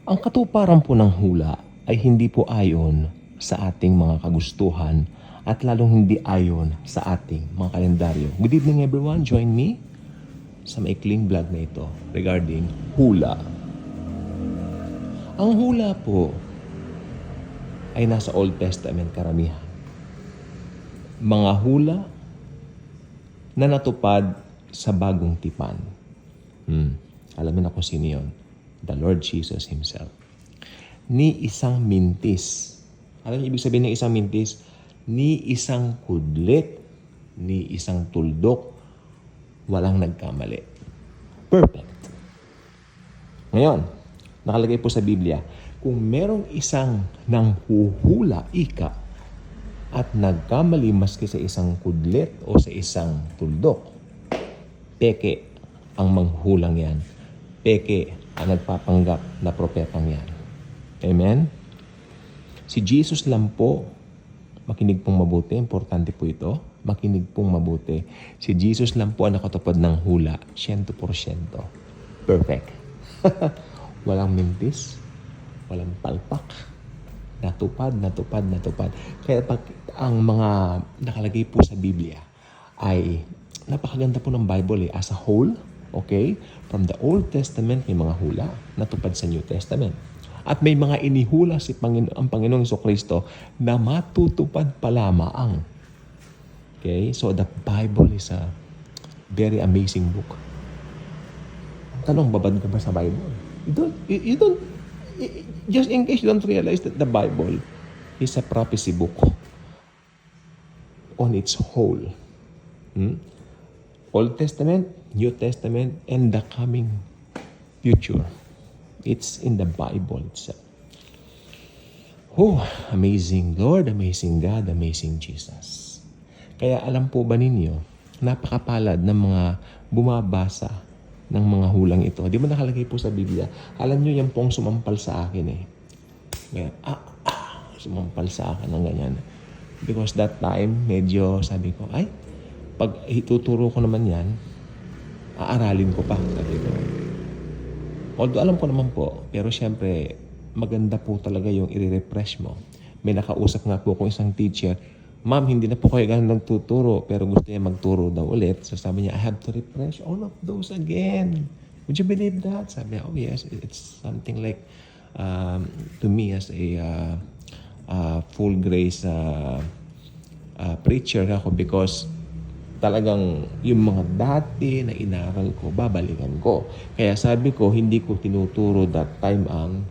Ang katuparan po ng hula ay hindi po ayon sa ating mga kagustuhan at lalong hindi ayon sa ating mga kalendaryo. Good evening everyone, join me sa maikling vlog na ito regarding hula. Ang hula po ay nasa Old Testament karamihan. Mga hula na natupad sa bagong tipan. Alamin na kung sino yun. The Lord Jesus Himself. Ni isang mintis. Alam niyo ibig sabihin ng isang mintis? Ni isang kudlit, ni isang tuldok, walang nagkamali. Perfect. Ngayon, nakalagay po sa Biblia, kung merong isang nanghuhula, ika, at nagkamali maski sa isang kudlit o sa isang tuldok, peke ang manghulang yan. Peke ang nagpapanggap na propetang yan. Amen? Si Jesus lang po, makinig pong mabuti, importante po ito, makinig pong mabuti. Si Jesus lang po ang nakatupad ng hula, 100%. Perfect. Walang mintis, walang palpak. Natupad. Kaya pag ang mga nakalagay po sa Biblia ay napakaganda po ng Bible as a whole. Okay? From the Old Testament, may mga hula natupad sa New Testament. At may mga inihula ang Panginoong Jesucristo na matutupad pa lamang. Okay? So the Bible is a very amazing book. Tanong, babad ka ba sa Bible? You don't, just in case you don't realize that the Bible is a prophecy book on its whole. Old Testament, New Testament, and the coming future. It's in the Bible itself. Oh, amazing Lord, amazing God, amazing Jesus. Kaya alam po ba ninyo, napakapalad ng mga bumabasa ng mga hulang ito. Di ba nakalagay po sa Biblia? Alam nyo, yan pong sumampal sa akin eh. Kaya, sumampal sa akin ng ganyan. Because that time, medyo sabi ko, ay, pag ituturo ko naman yan, aaralin ko pa, sabi ko. Although alam ko naman po, pero syempre, maganda po talaga yung i-refresh mo. May nakausap nga po kung isang teacher, Ma'am, hindi na po kayo ganun nagtuturo, pero gusto niya magturo daw ulit. So sabi niya, I have to refresh all of those again. Would you believe that? Sabi niya, oh yes, it's something like, to me as a full grace preacher ako because talagang yung mga dati na inaral ko, babalikan ko. Kaya sabi ko, hindi ko tinuturo that time ang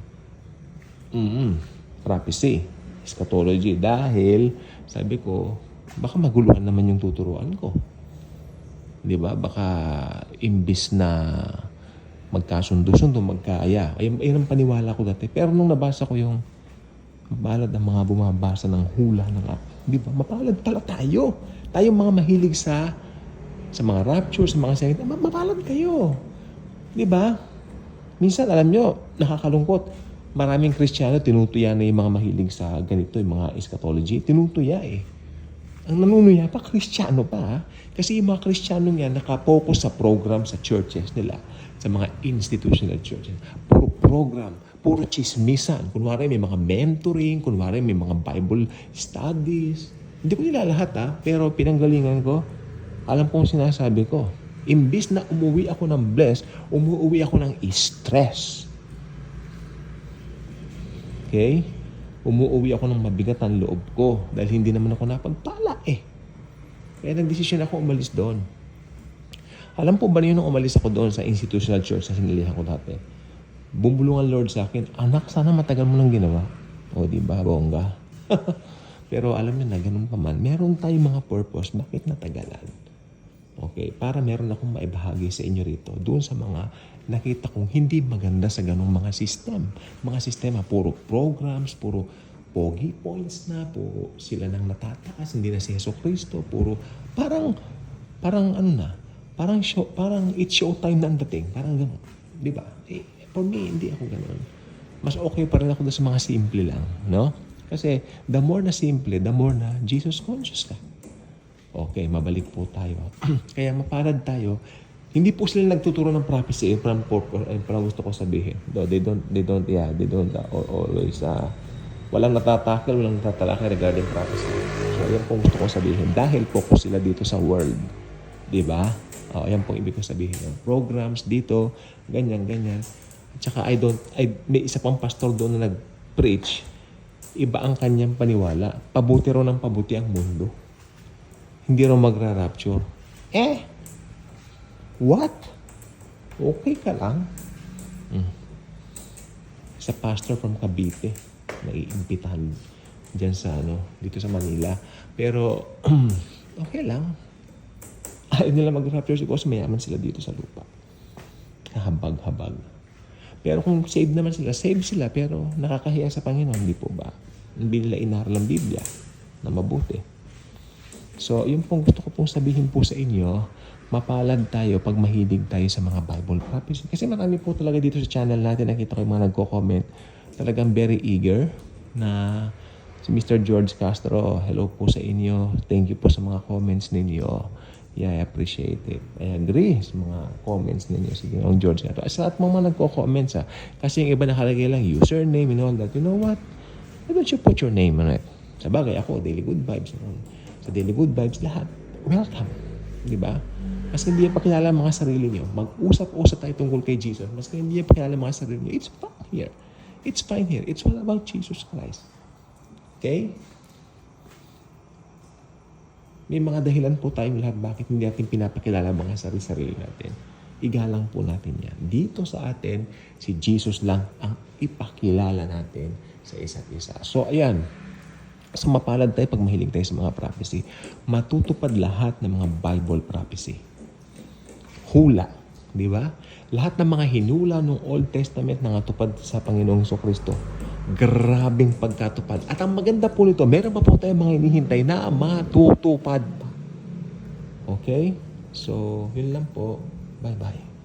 prophecy, eschatology. Dahil, sabi ko, baka maguluhan naman yung tuturuan ko. Di ba? Baka imbis na magkasundo-sundo, magkaaya. Ayun ang paniwala ko dati. Pero nung nabasa ko yung mapalad ang mga bumabasa ng hula ng di ba? Mapalad pala tayo. Tayong mga mahilig sa mga rapture, sa mga salita, mapalad kayo. Di ba? Minsan, alam nyo, nakakalungkot. Maraming Kristiyano, tinutuya na yung mga mahilig sa ganito, yung mga eschatology. Tinutuya eh. Ang nanunuya pa, Kristiyano pa. Kasi yung mga Kristiyano nga, nakapokus sa program sa churches nila, sa mga institutional churches. Puro program, puro chismisan. Kunwari may mga mentoring, kunwari may mga Bible studies. Hindi ko nila lahat pero pinanggalingan ko, alam kong sinasabi ko. Imbis na umuwi ako ng blessed, umuwi ako ng stress. Okay? Umuwi ako ng mabigat ang loob ko dahil hindi naman ako napagpala eh. Kaya nagdesisyon ako umalis doon. Alam po ba niyo nung umalis ako doon sa institutional church na sinilihan ko dati? Bumulong ang Lord sa akin, anak, sana matagal mo nang ginawa. O, di ba, bongga? Pero alam niyo na, ganun pa man, meron tayong mga purpose, bakit natagalan? Okay, para meron akong maibahagi sa inyo rito, doon sa mga nakita kong hindi maganda sa ganung mga system. Mga sistema, puro programs, puro pogi points na, puro sila nang natatakas, hindi na si Jesucristo, puro, parang it's showtime na ang dating, parang ganun. Di ba? For me, hindi ako ganun. Mas okay pa rin ako doon sa mga simple lang, no? Kasi the more na simple, the more na Jesus conscious ka. Okay, mabalik po tayo. Kaya mapalad tayo Hindi po sila nagtuturo ng prophecy from purpose, parang gusto ko sabihin. No, they don't always, walang natatakil, walang natatalakay regarding prophecy. So, yan po gusto ko sabihin. Dahil focus sila dito sa world. Di ba? Yan po ibig ko sabihin. Yung programs dito, ganyan. At saka, may isa pang pastor doon na nag-preach. Iba ang kanyang paniwala. Pabuti raw ng pabuti ang mundo. Hindi raw magra-rapture. What? Okay ka lang? Sa pastor from Cavite, naiimbitahan dyan sa dito sa Manila. Pero, okay lang. Ayaw nila mag-rapture siguro kasi mayaman sila dito sa lupa. Kahabag-habag. Pero kung save naman sila, save sila pero nakakahiya sa Panginoon, hindi po ba? Hindi nila inaral ang Biblia na mabuti. So, yun pong gusto ko pong sabihin po sa inyo, mapalad tayo pag mahilig tayo sa mga Bible prophecy. Kasi marami po talaga dito sa channel natin, nakita ko yung mga nagko-comment, talagang very eager na si Mr. George Castro, hello po sa inyo. Thank you po sa mga comments ninyo. Yeah, I appreciate it. I agree sa mga comments ninyo. Sige, ang George Castro. Sa lahat mga nagko-comments kasi yung iba nakalagay lang username and all that. You know what? Why don't you put your name on it? Sa bagay ako, Daily Good Vibes. Sa Daily Good Vibes, lahat. Welcome. Di ba? Mas hindi niya pakilala ang mga sarili niyo. Mag-usap-usap tayo tungkol kay Jesus. Mas hindi niya pakilala ang mga sarili niyo. It's fine here. It's fine here. It's all about Jesus Christ. Okay? May mga dahilan po tayong lahat bakit hindi natin pinapakilala ang mga sarili natin. Igalang po natin yan. Dito sa atin, si Jesus lang ang ipakilala natin sa isa't isa. So, ayan. So, mapalad tayo pag mahilig tayo sa mga prophecy. Matutupad lahat ng mga Bible prophecy. Hula. Di ba? Lahat ng mga hinula ng Old Testament na natupad sa Panginoong Jesucristo. Grabing pagkatupad. At ang maganda po nito, meron pa po tayong mga hinihintay na matutupad. Okay? So, yun lang po. Bye-bye.